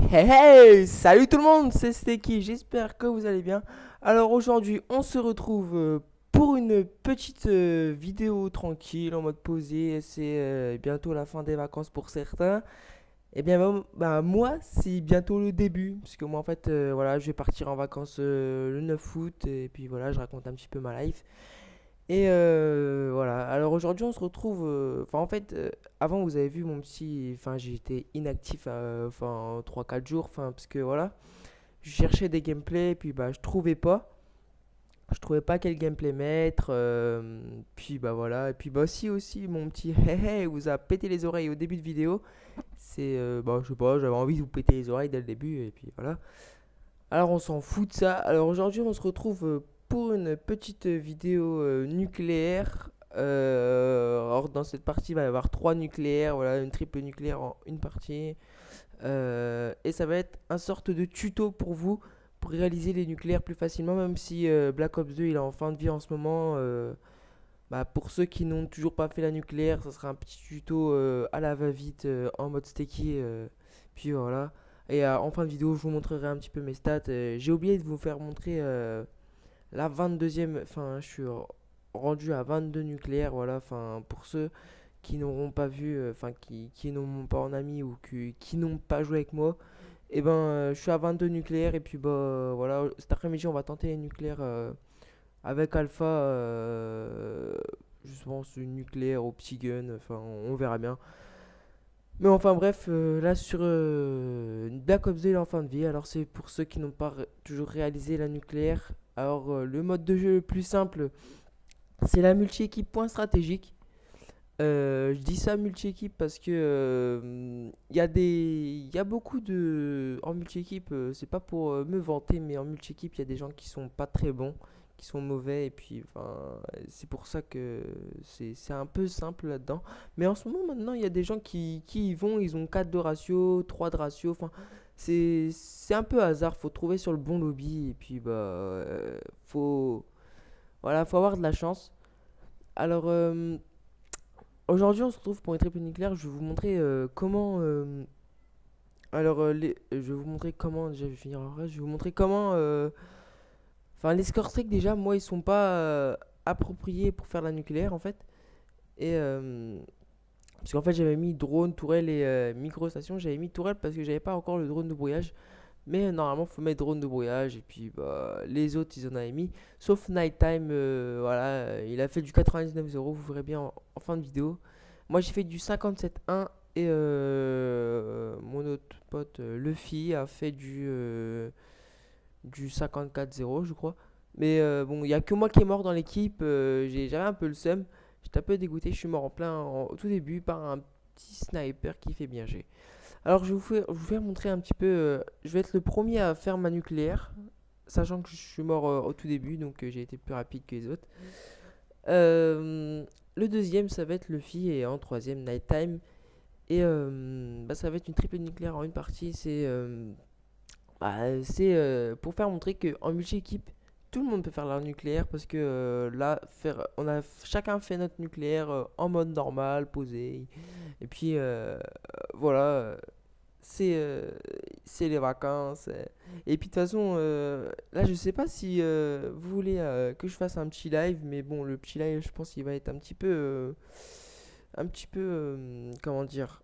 Hey hey, salut tout le monde, c'est Stecky, j'espère que vous allez bien. Alors aujourd'hui on se retrouve pour une petite vidéo tranquille en mode posé. C'est bientôt la fin des vacances pour certains. Et bien moi c'est bientôt le début. Parce que moi en fait voilà, je vais partir en vacances le 9 août. Et puis voilà, je raconte un petit peu ma life. Et voilà, alors aujourd'hui on se retrouve, enfin en fait, avant vous avez vu mon petit, enfin j'ai été inactif, enfin 3 4 jours, enfin parce que voilà, je cherchais des gameplays, et puis bah je trouvais pas quel gameplay mettre, puis bah voilà, et puis bah aussi mon petit hey hey vous a pété les oreilles au début de vidéo, c'est, bah je sais pas, j'avais envie de vous péter les oreilles dès le début, et puis voilà. Alors on s'en fout de ça. Alors aujourd'hui on se retrouve pour une petite vidéo nucléaire. Alors dans cette partie il va y avoir trois nucléaires, voilà, une triple nucléaire en une partie. Et ça va être un sorte de tuto pour vous pour réaliser les nucléaires plus facilement, même si Black Ops 2 il est en fin de vie en ce moment. Bah, pour ceux qui n'ont toujours pas fait la nucléaire, ça sera un petit tuto à la va-vite en mode sticky. Puis voilà. Et en fin de vidéo, je vous montrerai un petit peu mes stats. J'ai oublié de vous faire montrer la 22e. Enfin, je suis rendu à 22 nucléaires. Voilà. Enfin, pour ceux qui n'auront pas vu, enfin, qui n'ont pas en ami ou qui n'ont pas joué avec moi. Et ben, je suis à 22 nucléaires. Et puis, bah, voilà. Cet après-midi, on va tenter les nucléaires. Avec Alpha, je pense une nucléaire au petit gun, enfin on verra bien. Mais enfin bref, là sur Black Ops 2 il est en fin de vie, alors c'est pour ceux qui n'ont pas toujours réalisé la nucléaire. Alors le mode de jeu le plus simple, c'est la multi-équipe point stratégique. Je dis ça multi-équipe parce que il y a beaucoup de en multi-équipe. C'est pas pour me vanter, mais en multi-équipe, il y a des gens qui sont pas très bons, qui sont mauvais, et puis enfin, c'est pour ça que c'est un peu simple là-dedans. Mais en ce moment, maintenant, il y a des gens qui y vont, ils ont 4 de ratio, 3 de ratio. Enfin, c'est un peu hasard. Faut trouver sur le bon lobby, et puis bah, faut voilà, faut avoir de la chance. Alors aujourd'hui, on se retrouve pour une triple nucléaire. Je vais vous montrer comment. Je vais vous montrer comment. Déjà, je vais finir en reste. Je vais vous montrer comment. Enfin, les score streaks, déjà, moi, ils sont pas appropriés pour faire la nucléaire, en fait. Et. Parce qu'en fait, j'avais mis drone, tourelle et micro-station. J'avais mis tourelle parce que j'avais pas encore le drone de brouillage. Mais normalement, faut mettre drone de brouillage. Et puis, bah, les autres, ils en avaient mis. Sauf Nighttime, voilà. Il a fait du 99 €. Vous verrez bien en fin de vidéo. Moi, j'ai fait du 57,1. Et mon autre pote, Luffy, a fait du 54,0, je crois. Mais bon, il n'y a que moi qui est mort dans l'équipe. J'avais un peu le seum. J'étais un peu dégoûté. Je suis mort au tout début par un petit sniper qui fait bien G. Alors, je vais vous faire montrer un petit peu. Je vais être le premier à faire ma nucléaire. Sachant que je suis mort au tout début. Donc, j'ai été plus rapide que les autres. Le deuxième, ça va être Luffy. Et en troisième, Nighttime. Et bah, ça va être une triple nucléaire en une partie. C'est pour faire montrer qu'en multi-équipe, tout le monde peut faire leur nucléaire parce que là, on a chacun fait notre nucléaire en mode normal, posé. Et puis voilà, c'est euh, c'est les vacances. Et puis de toute façon, là, je sais pas si vous voulez que je fasse un petit live, mais bon, le petit live, je pense qu'il va être un petit peu, comment dire,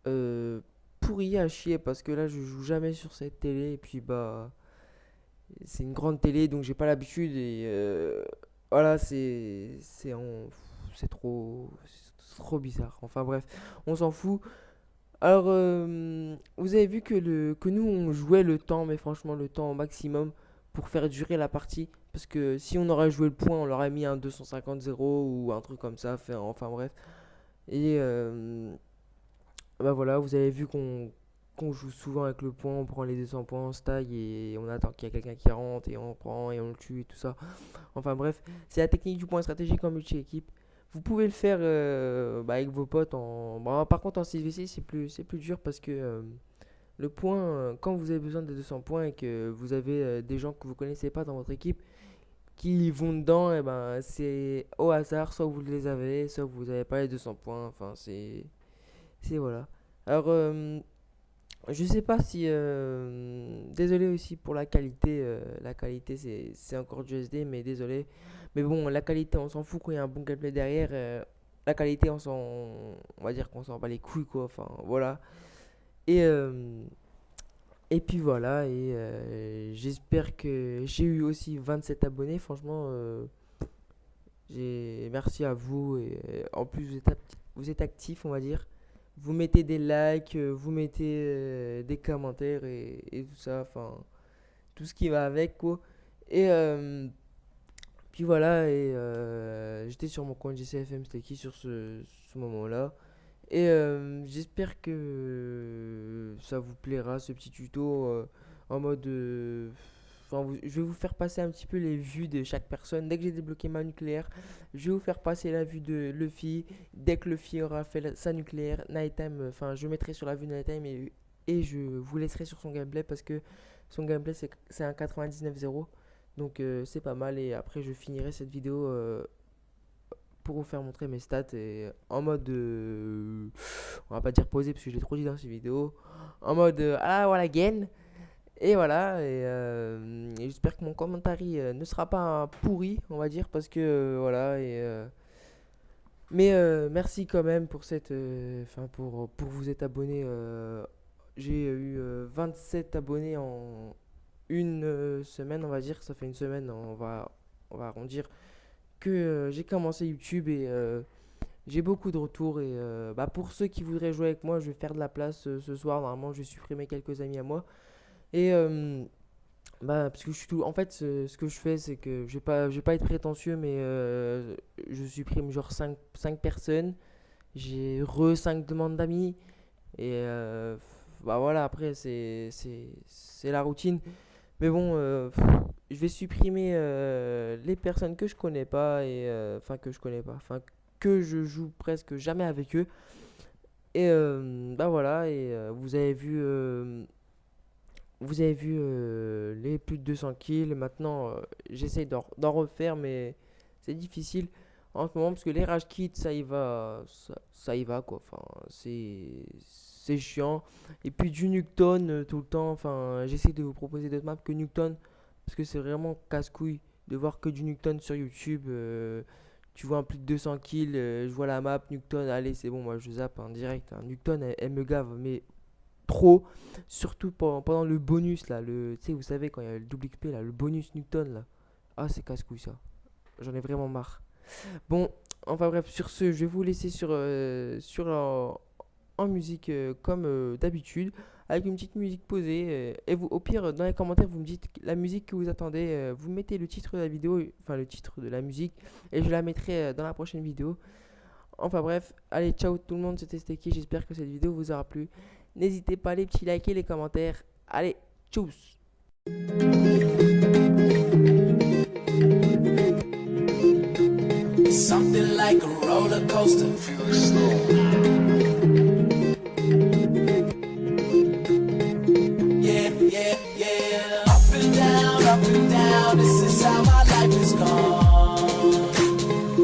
euh, pourri à chier parce que là je joue jamais sur cette télé et puis bah c'est une grande télé donc j'ai pas l'habitude et voilà c'est trop bizarre. Enfin bref, on s'en fout. Alors vous avez vu que nous on jouait le temps, mais franchement le temps au maximum pour faire durer la partie parce que si on aurait joué le point on l'aurait mis un 250-0 ou un truc comme ça, enfin bref. Et bah voilà, vous avez vu qu'on joue souvent avec le point, on prend les 200 points, on se taille et on attend qu'il y a quelqu'un qui rentre et on prend et on le tue et tout ça. Enfin bref, c'est la technique du point stratégique en multi-équipe. Vous pouvez le faire bah, avec vos potes Bon, par contre en 6v6 c'est plus dur parce que le point, quand vous avez besoin de 200 points et que vous avez des gens que vous connaissez pas dans votre équipe qui vont dedans, et ben c'est au hasard, soit vous les avez, soit vous n'avez pas les 200 points, enfin c'est voilà. Alors, Je sais pas si. Désolé aussi pour la qualité. La qualité, c'est encore du SD, mais désolé. Mais bon, la qualité, on s'en fout quand il y a un bon gameplay derrière. La qualité, on va dire qu'on s'en bat les couilles, quoi. Enfin, voilà. Et, et puis voilà. Et j'espère que j'ai eu aussi 27 abonnés. Franchement, merci à vous. Et en plus, vous êtes actifs, on va dire. Vous mettez des likes, vous mettez des commentaires et tout ça, enfin, tout ce qui va avec, quoi. Et puis voilà, et j'étais sur mon compte GCFM Sticky sur ce moment-là. Et j'espère que ça vous plaira, ce petit tuto en mode... enfin, je vais vous faire passer un petit peu les vues de chaque personne. Dès que j'ai débloqué ma nucléaire, je vais vous faire passer la vue de Luffy. Dès que Luffy aura fait sa nucléaire, Nighttime, enfin, je mettrai sur la vue de Nighttime et je vous laisserai sur son gameplay parce que son gameplay c'est un 99-0. Donc c'est pas mal. Et après, je finirai cette vidéo pour vous faire montrer mes stats et en mode on va pas dire posé parce que j'ai trop dit dans ces vidéos, en mode ah voilà again. Et voilà, et j'espère que mon commentaire ne sera pas pourri, on va dire, parce que voilà. Mais merci quand même pour cette enfin pour vous être abonné. J'ai eu 27 abonnés en une semaine, on va dire. Ça fait une semaine, on va arrondir, que j'ai commencé YouTube et j'ai beaucoup de retours. Et bah, pour ceux qui voudraient jouer avec moi, je vais faire de la place ce soir. Normalement, je vais supprimer quelques amis à moi. Et bah, parce que je suis tout. En fait, ce que je fais, c'est que je vais pas être prétentieux, mais je supprime genre cinq personnes. J'ai 5 demandes d'amis. Et bah voilà, après, c'est la routine. Mais bon, je vais supprimer les personnes que je connais pas et enfin que je connais pas, enfin que je joue presque jamais avec eux. Et bah voilà, et vous avez vu les plus de 200 kills. Maintenant, j'essaye d'en refaire, mais c'est difficile en ce moment parce que les rage kits, ça y va, ça y va quoi. Enfin, c'est chiant. Et puis du Nuketown tout le temps. Enfin, j'essaie de vous proposer d'autres maps que Nuketown parce que c'est vraiment casse-couille de voir que du Nuketown sur YouTube. Tu vois un plus de 200 kills, je vois la map Nuketown, allez c'est bon, moi je zappe en direct. Hein. Nuketown, elle me gave, mais trop, surtout pendant le bonus là, tu sais, vous savez, quand il y a le double XP là, le bonus Newton là, ah c'est casse-couille ça, j'en ai vraiment marre. Bon, enfin bref, sur ce, je vais vous laisser en musique comme d'habitude, avec une petite musique posée, et vous, au pire, dans les commentaires, vous me dites la musique que vous attendez, vous mettez le titre de la vidéo, enfin le titre de la musique, et je la mettrai dans la prochaine vidéo. Enfin bref, allez, ciao tout le monde, c'était Stecky, j'espère que cette vidéo vous aura plu. N'hésitez pas à les petits likes et les commentaires. Allez, tchuss. Something like a roller coaster. Feeling slow. Yeah, yeah, yeah. Up and down. This is how my life is gone.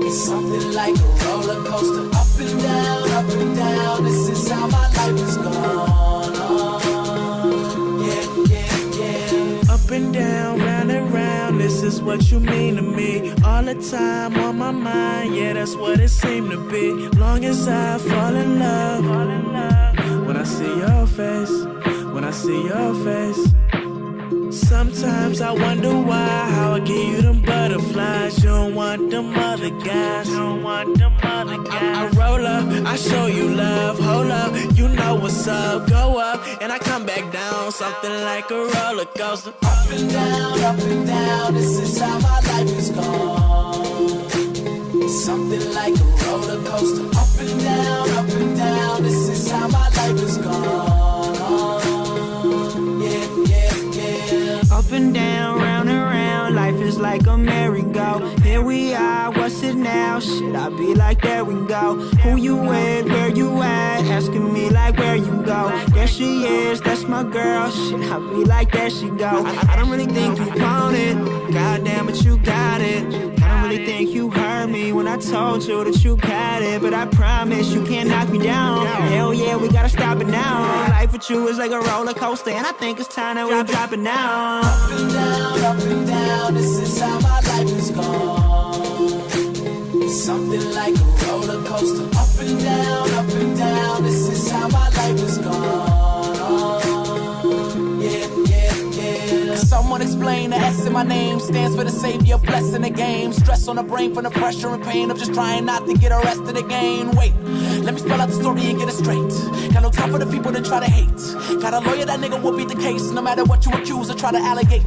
It's something like a roller coaster. Up and down. This is how my life is gone. Yeah, yeah, yeah. Up and down, round and round. This is what you mean to me. All the time on my mind. Yeah, that's what it seemed to be. Long as I fall in love. When I see your face. When I see your face. Sometimes I wonder why, how I give you them butterflies. You don't want them other guys. I roll up, I show you love. Hold up, you know what's up. Go up, and I come back down. Something like a roller coaster. Up and down. This is how my life is gone. Something like a roller coaster. Up and down. This is how my life is gone. Up and down, round and round, life is like a merry-go. Here we are, what's it now? Should I be like, there we go. Who you with, where you at? Asking me like, where you go. There she is, that's my girl. Should I be like, there she go. I don't really think you want it. Goddamn, but you got it. I don't really really think you heard me when I told you that you got it, but I promise you can't knock me down. Hell yeah, we gotta stop it now. Life with you is like a roller coaster, and I think it's time that we drop it now. Up and down, this is how my life is gone. It's something like a roller coaster. Up and down, this is how my life is gone. Yeah, yeah, yeah. Someone explain the S in my name stands for the savior, blessing the game. Stress on the brain from the pressure and pain of just trying not to get arrested again. Wait, let me spell out the story and get it straight. Got no time for the people that try to hate. Got a lawyer, that nigga will beat the case, no matter what you accuse or try to allegate.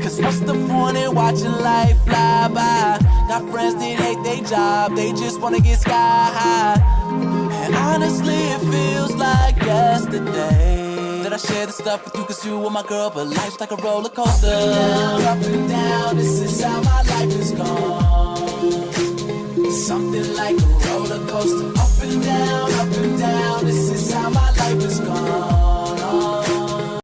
Cause what's the point in watching life fly by? Got friends that hate their job, they just wanna get sky high. And honestly, it feels like yesterday that I shared the stuff with you, cause you were my girl, but life's like a roller coaster. Up and down, this is how my life is gone. It's something like a roller coaster. Up and down, this is how my life is gone.